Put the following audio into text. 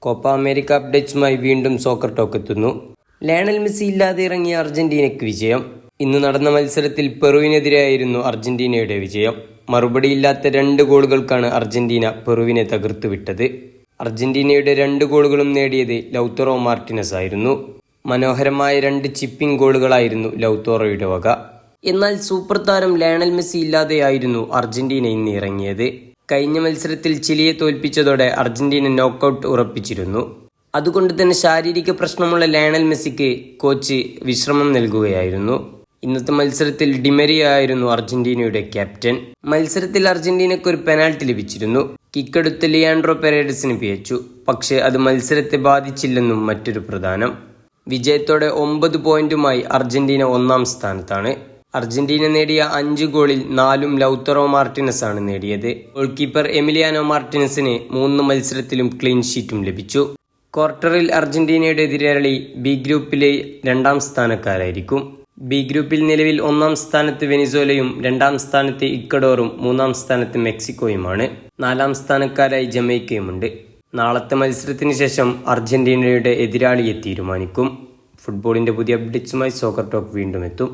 Copa America അപ്ഡേറ്റ്സുമായി വീണ്ടും soccer talk എത്തുന്നു. Lionel Messi ഇല്ലാതെ ഇറങ്ങിയ അർജന്റീനയ്ക്ക് വിജയം. ഇന്ന് നടന്ന മത്സരത്തിൽ പെറുവിനെതിരെയായിരുന്നു അർജന്റീനയുടെ വിജയം. മറുപടിയില്ലാത്ത 2 ഗോളുകൾക്കാണ് അർജന്റീന പെറുവിനെ തകർത്തു വിട്ടത്. അർജന്റീനയുടെ 2 ഗോളുകളും നേടിയത് ലൗത്തറോ മാർട്ടിനസ് ആയിരുന്നു. മനോഹരമായ 2 ചിപ്പിംഗ് ഗോളുകളായിരുന്നു ലൗത്തോറോയുടെ വക. എന്നാൽ സൂപ്പർ താരം ലയണൽ മെസ്സി ഇല്ലാതെയായിരുന്നു അർജന്റീന ഇന്ന് ഇറങ്ങിയത്. കഴിഞ്ഞ മത്സരത്തിൽ ചിലിയെ തോൽപ്പിച്ചതോടെ അർജന്റീന നോക്കൌട്ട് ഉറപ്പിച്ചിരുന്നു. അതുകൊണ്ട് തന്നെ ശാരീരിക പ്രശ്നമുള്ള ലയണൽ മെസ്സിക്ക് കോച്ച് വിശ്രമം നൽകുകയായിരുന്നു. ഇന്നത്തെ മത്സരത്തിൽ ഡിമരിയ ആയിരുന്നു അർജന്റീനയുടെ ക്യാപ്റ്റൻ. മത്സരത്തിൽ അർജന്റീനയ്ക്ക് ഒരു പെനാൽറ്റി ലഭിച്ചിരുന്നു. കിക്കെടുത്ത് ലിയാൻഡ്രോ പെരേഡസിന് പിഴച്ചു. പക്ഷേ അത് മത്സരത്തെ ബാധിച്ചില്ലെന്നും മറ്റൊരു പ്രധാനം. വിജയത്തോടെ 9 പോയിന്റുമായി അർജന്റീന 1-ാം സ്ഥാനത്താണ്. അർജന്റീന നേടിയ 5 ഗോളിൽ 4ഉം ലൗത്തറോ മാർട്ടിനസ് ആണ് നേടിയത്. ഗോൾ കീപ്പർ എമിലിയാനോ മാർട്ടിനസിന് 3 മത്സരത്തിലും ക്ലീൻ ഷീറ്റും ലഭിച്ചു. ക്വാർട്ടറിൽ അർജന്റീനയുടെ എതിരാളി ബി ഗ്രൂപ്പിലെ 2-ാം സ്ഥാനക്കാരായിരിക്കും. ബി ഗ്രൂപ്പിൽ നിലവിൽ 1-ാം സ്ഥാനത്ത് വെനിസ്വേലയും 2-ാം സ്ഥാനത്ത് ഇക്വഡോറും 3-ാം സ്ഥാനത്ത് മെക്സിക്കോയുമാണ്. 4-ാം സ്ഥാനക്കാരായി ജമൈക്കയുമുണ്ട്. നാളത്തെ മത്സരത്തിന് ശേഷം അർജന്റീനയുടെ എതിരാളിയെ തീരുമാനിക്കും. ഫുട്ബോളിന്റെ പുതിയ അപ്ഡേറ്റ്സുമായി സോക്കർ ടോക്ക് വീണ്ടും എത്തും.